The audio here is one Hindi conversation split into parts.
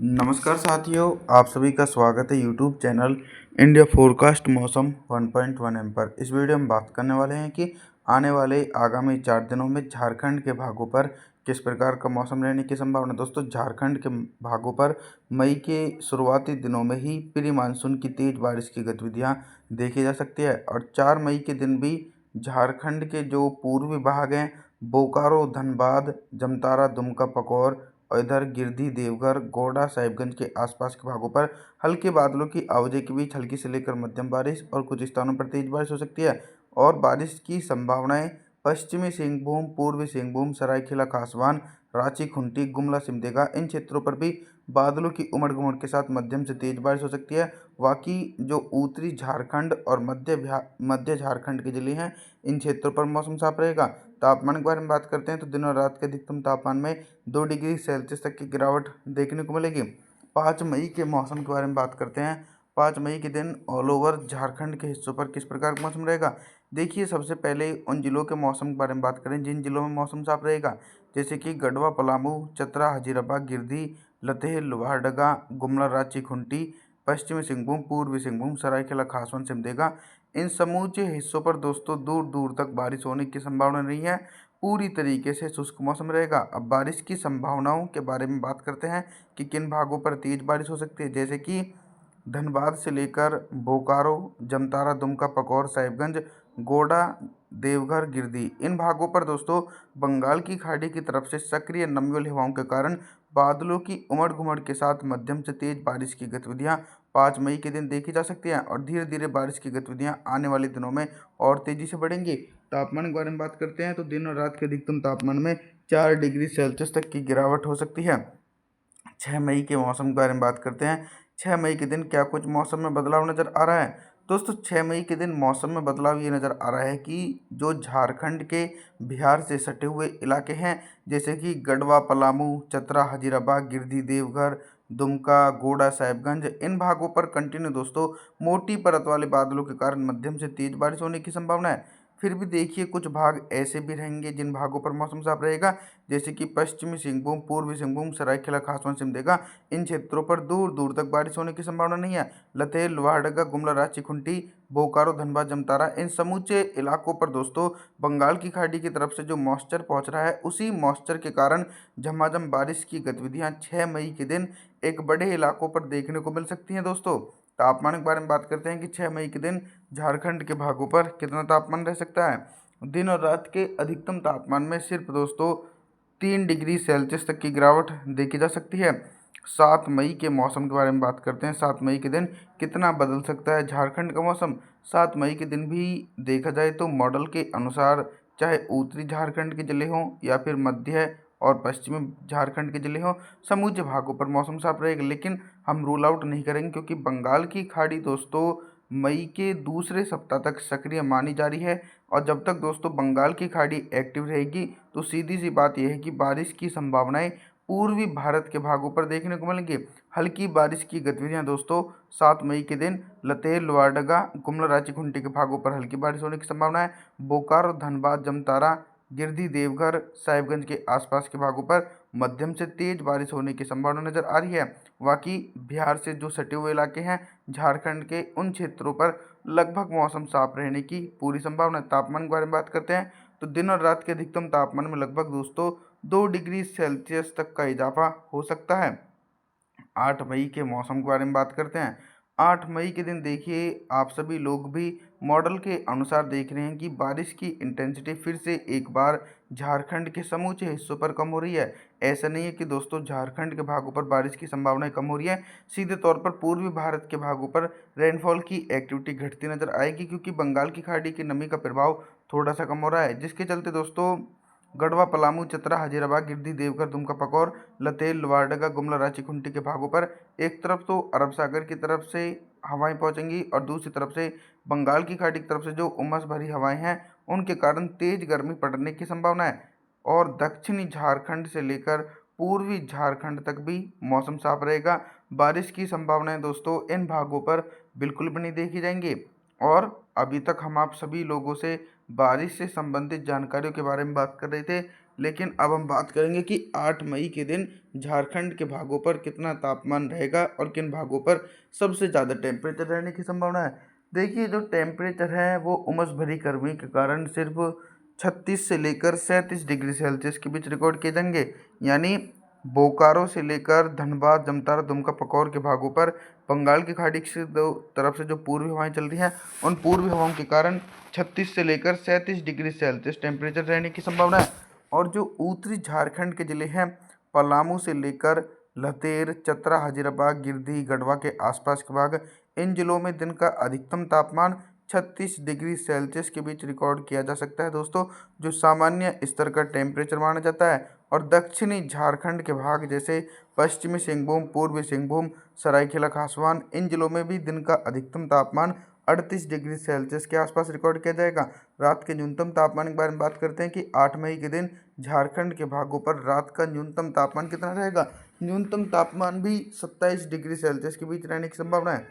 नमस्कार साथियों, आप सभी का स्वागत है यूट्यूब चैनल इंडिया फोरकास्ट मौसम 1.1 एम पर। इस वीडियो में बात करने वाले हैं कि आने वाले आगामी 4 दिनों में झारखंड के भागों पर किस प्रकार का मौसम रहने की संभावना। दोस्तों, झारखंड के भागों पर मई के शुरुआती दिनों में ही प्री मानसून की तेज़ बारिश की गतिविधियाँ देखी जा सकती है और 4 मई के दिन भी झारखंड के जो पूर्वी भाग हैं, बोकारो, धनबाद, जमतारा, दुमका, पकौर और इधर गिरिडीह, देवघर, गोड्डा, साहिबगंज के आसपास के भागों पर हल्के बादलों की आवाजाही के बीच हल्की से लेकर मध्यम बारिश और कुछ स्थानों पर तेज बारिश हो सकती है। और बारिश की संभावनाएं पश्चिमी सिंहभूम, पूर्वी सिंहभूम, सरायकेला खासवान, रांची, खूंटी, गुमला, सिमडेगा इन क्षेत्रों पर भी बादलों की उमड़ घुमड़ के साथ मध्यम से तेज बारिश हो सकती है। बाकी जो उत्तरी झारखंड और मध्य झारखंड के जिले हैं, इन क्षेत्रों पर मौसम साफ रहेगा। तापमान के बारे में बात करते हैं तो दिन और रात के अधिकतम तापमान में 2 डिग्री सेल्सियस तक की गिरावट देखने को मिलेगी। 5 मई के मौसम के बारे में बात करते हैं। 5 मई के दिन ऑल ओवर झारखंड के हिस्सों पर किस प्रकार का मौसम रहेगा। देखिए, सबसे पहले उन जिलों के मौसम के बारे में बात करें जिन जिलों में मौसम साफ रहेगा, जैसे कि गढ़वा, पलामू, चतरा, हजीराबाद, गिरिडीह, लतेह, लोहारदगा, गुमला, रांची, खूंटी, पश्चिमी सिंहभूम, पूर्वी सिंहभूम, सरायकेला खासवान, सिमडेगा इन समूचे हिस्सों पर दोस्तों दूर दूर तक बारिश होने की संभावना नहीं है। पूरी तरीके से शुष्क मौसम रहेगा। अब बारिश की संभावनाओं के बारे में बात करते हैं कि किन भागों पर तेज बारिश हो सकती है, जैसे कि धनबाद से लेकर बोकारो, जमतारा, दुमका, पकौर, साहिबगंज, गोड्डा, देवघर, गिरिडीह इन भागों पर दोस्तों बंगाल की खाड़ी की तरफ से सक्रिय नमी वाली हवाओं के कारण बादलों की उमड़ घुमड़ के साथ मध्यम से तेज बारिश की गतिविधियां 5 मई के दिन देखी जा सकती हैं और धीरे धीरे बारिश की गतिविधियां आने वाले दिनों में और तेजी से बढ़ेंगी। तापमान के बारे में बात करते हैं तो दिन और रात के अधिकतम तापमान में 4 डिग्री सेल्सियस तक की गिरावट हो सकती है। 6 मई के मौसम के बारे में बात करते हैं। 6 मई के दिन क्या कुछ मौसम में बदलाव नज़र आ रहा है। दोस्तों, 6 मई के दिन मौसम में बदलाव ये नज़र आ रहा है कि जो झारखंड के बिहार से सटे हुए इलाके हैं, जैसे कि गढ़वा, पलामू, चतरा, हजीराबाद, गिरिडीह, देवघर, दुमका, गोड्डा, साहिबगंज इन भागों पर कंटिन्यू दोस्तों मोटी परत वाले बादलों के कारण मध्यम से तेज बारिश होने की संभावना है। फिर भी देखिए, कुछ भाग ऐसे भी रहेंगे जिन भागों पर मौसम साफ रहेगा, जैसे कि पश्चिमी सिंहभूम, पूर्वी सिंहभूम, सरायकेला खासवान, सिमडेगा इन क्षेत्रों पर दूर दूर तक बारिश होने की संभावना नहीं है। लतेह, लोहारदगा, गुमला, रांची, खूंटी, बोकारो, धनबाद, जमतारा इन समूचे इलाकों पर दोस्तों बंगाल की खाड़ी की तरफ से जो मॉइस्चर पहुंच रहा है, उसी मॉइस्चर के कारण झमाझम बारिश की गतिविधियां 6 मई के दिन एक बड़े इलाकों पर देखने को मिल सकती हैं। दोस्तों, तापमान के बारे में बात करते हैं कि 6 मई के दिन झारखंड के भागों पर कितना तापमान रह सकता है। दिन और रात के अधिकतम तापमान में सिर्फ दोस्तों 3 डिग्री सेल्सियस तक की गिरावट देखी जा सकती है। 7 मई के मौसम के बारे में बात करते हैं। 7 मई के दिन कितना बदल सकता है झारखंड का मौसम। 7 मई के दिन भी देखा जाए तो मॉडल के अनुसार चाहे उत्तरी झारखंड के जिले हों या फिर मध्य और पश्चिमी झारखंड के जिले हों, समूचे भागों पर मौसम साफ रहेगा। लेकिन हम रूल आउट नहीं करेंगे क्योंकि बंगाल की खाड़ी दोस्तों मई के दूसरे सप्ताह तक सक्रिय मानी जा रही है और जब तक दोस्तों बंगाल की खाड़ी एक्टिव रहेगी तो सीधी सी बात यह है कि बारिश की संभावनाएं पूर्वी भारत के भागों पर देखने को मिलेंगी। हल्की बारिश की गतिविधियां दोस्तों 7 मई के दिन लतेह, लोहारदगा, गुमला, रांची, खूंटी के भागों पर हल्की बारिश होने की संभावना है। बोकारो, धनबाद, जमतारा, गिरिडीह, देवघर, साहिबगंज के आसपास के भागों पर मध्यम से तेज बारिश होने की संभावना नजर आ रही है। बाकी बिहार से जो सटे हुए इलाके हैं, झारखंड के उन क्षेत्रों पर लगभग मौसम साफ रहने की पूरी संभावना है। तापमान के बारे में बात करते हैं तो दिन और रात के अधिकतम तापमान में लगभग दोस्तों 2 डिग्री सेल्सियस तक का इजाफा हो सकता है। 8 मई के मौसम के बारे में बात करते हैं। 8 मई के दिन देखिए, आप सभी लोग भी मॉडल के अनुसार देख रहे हैं कि बारिश की इंटेंसिटी फिर से एक बार झारखंड के समूचे हिस्सों पर कम हो रही है। ऐसा नहीं है कि दोस्तों झारखंड के भागों पर बारिश की संभावनाएं कम हो रही है, सीधे तौर पर पूर्वी भारत के भागों पर रेनफॉल की एक्टिविटी घटती नजर आएगी क्योंकि बंगाल की खाड़ी की नमी का प्रभाव थोड़ा सा कम हो रहा है, जिसके चलते दोस्तों गढ़वा, पलामू, चतरा, हजीराबाद, गिरिडीह, देवघर, दुमका, पकौर, लतेह, लोहारदगा, गुमला, रांची, खूंटी के भागों पर एक तरफ तो अरब सागर की तरफ से हवाएं पहुंचेंगी और दूसरी तरफ से बंगाल की खाड़ी की तरफ से जो उमस भरी हवाएं हैं, उनके कारण तेज गर्मी पड़ने की संभावना है। और दक्षिणी झारखंड से लेकर पूर्वी झारखंड तक भी मौसम साफ रहेगा। बारिश की संभावनाएं दोस्तों इन भागों पर बिल्कुल भी नहीं देखी जाएंगी। और अभी तक हम आप सभी लोगों से बारिश से संबंधित जानकारियों के बारे में बात कर रहे थे। लेकिन अब हम बात करेंगे कि 8 मई के दिन झारखंड के भागों पर कितना तापमान रहेगा और किन भागों पर सबसे ज़्यादा टेम्परेचर रहने की संभावना है। देखिए, जो टेम्परेचर है वो उमस भरी गर्मी के कारण सिर्फ 36 से लेकर 37 डिग्री सेल्सियस के बीच रिकॉर्ड किए जाएंगे। यानी बोकारो से लेकर धनबाद, जमतारा, दुमका, पकौर के भागों पर बंगाल की खाड़ी से तरफ से जो पूर्वी हवाएं चल रही हैं, उन पूर्वी हवाओं के कारण 36 से लेकर 37 डिग्री सेल्सियस टेम्परेचर रहने की संभावना है। और जो उत्तरी झारखंड के जिले हैं, पलामू से लेकर लतेर, चतरा, हजारीबाग, गिरिडीह, गढ़वा के आसपास के भाग, इन जिलों में दिन का अधिकतम तापमान 36 डिग्री सेल्सियस के बीच रिकॉर्ड किया जा सकता है दोस्तों, जो सामान्य स्तर का टेम्परेचर माना जाता है। और दक्षिणी झारखंड के भाग जैसे पश्चिमी सिंहभूम, पूर्वी सिंहभूम, सरायकेला खासवान, इन जिलों में भी दिन का अधिकतम तापमान 38 डिग्री सेल्सियस के आसपास रिकॉर्ड किया जाएगा। रात के न्यूनतम तापमान के बारे में बात करते हैं कि 8 मई के दिन झारखंड के भागों पर रात का न्यूनतम तापमान कितना रहेगा। न्यूनतम तापमान भी 27 डिग्री सेल्सियस के बीच रहने की संभावना है।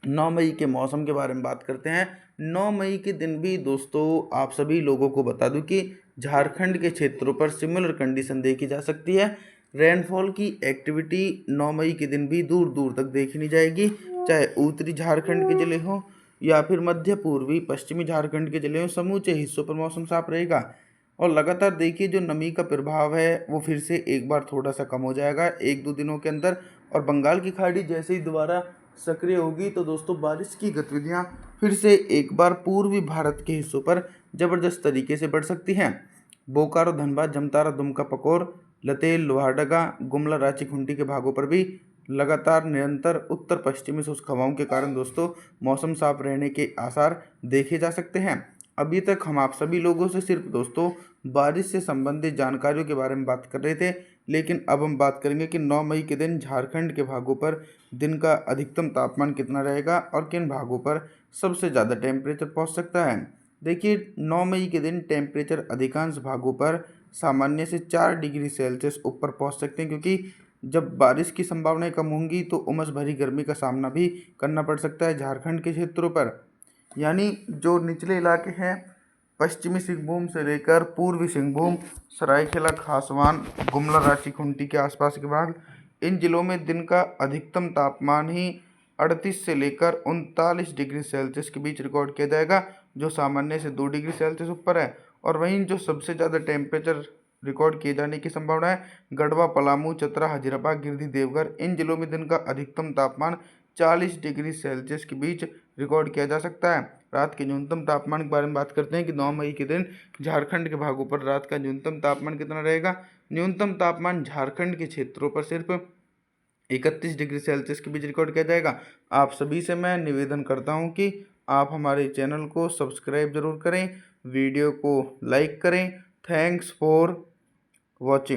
9 मई के मौसम के बारे में बात करते हैं। 9 मई के दिन भी दोस्तों आप सभी लोगों को बता दूं कि झारखंड के क्षेत्रों पर सिमिलर कंडीशन देखी जा सकती है। रेनफॉल की एक्टिविटी 9 मई के दिन भी दूर दूर तक देखी नहीं जाएगी, चाहे उत्तरी झारखंड के जिले हों या फिर मध्य पूर्वी पश्चिमी झारखंड के जिले हों, समूचे हिस्सों पर मौसम साफ रहेगा। और लगातार देखिए, जो नमी का प्रभाव है वो फिर से एक बार थोड़ा सा कम हो जाएगा 1-2 दिनों के अंदर। और बंगाल की खाड़ी जैसे ही दोबारा सक्रिय होगी तो दोस्तों बारिश की गतिविधियां फिर से एक बार पूर्वी भारत के हिस्सों पर ज़बरदस्त तरीके से बढ़ सकती हैं। बोकारो, धनबाद, जमतारा, दुमका, पकौर, लतेल, लोहारडगा, गुमला, रांची, खूंटी के भागों पर भी लगातार निरंतर उत्तर पश्चिमी शुष्क हवाओं के कारण दोस्तों मौसम साफ रहने के आसार देखे जा सकते हैं। अभी तक हम आप सभी लोगों से सिर्फ दोस्तों बारिश से संबंधित जानकारियों के बारे में बात कर रहे थे, लेकिन अब हम बात करेंगे कि 9 मई के दिन झारखंड के भागों पर दिन का अधिकतम तापमान कितना रहेगा और किन भागों पर सबसे ज़्यादा टेम्परेचर पहुंच सकता है। देखिए, 9 मई के दिन टेम्परेचर अधिकांश भागों पर सामान्य से 4 डिग्री सेल्सियस ऊपर पहुंच सकते हैं, क्योंकि जब बारिश की संभावनाएं कम होंगी तो उमस भरी गर्मी का सामना भी करना पड़ सकता है झारखंड के क्षेत्रों पर। यानी जो निचले इलाके हैं, पश्चिमी सिंहभूम से लेकर पूर्वी सिंहभूम, सरायकेला खासवान, गुमला, रांची, खूंटी के आसपास के भाग, इन जिलों में दिन का अधिकतम तापमान ही 38 से लेकर 39 डिग्री सेल्सियस के बीच रिकॉर्ड किया जाएगा, जो सामान्य से 2 डिग्री सेल्सियस ऊपर है। और वहीं जो सबसे ज़्यादा टेम्परेचर रिकॉर्ड किए जाने की संभावना है, गढ़वा, पलामू, चतरा, हजारीबाग, गिरिडीह, देवघर, इन जिलों में दिन का अधिकतम तापमान 40 डिग्री सेल्सियस के बीच रिकॉर्ड किया जा सकता है। रात के न्यूनतम तापमान के बारे में बात करते हैं कि 9 मई के दिन झारखंड के भागों पर रात का न्यूनतम तापमान कितना रहेगा। न्यूनतम तापमान झारखंड के क्षेत्रों पर सिर्फ 31 डिग्री सेल्सियस के बीच रिकॉर्ड किया जाएगा। आप सभी से मैं निवेदन करता हूं कि आप हमारे चैनल को सब्सक्राइब जरूर करें, वीडियो को लाइक करें। Thanks for watching.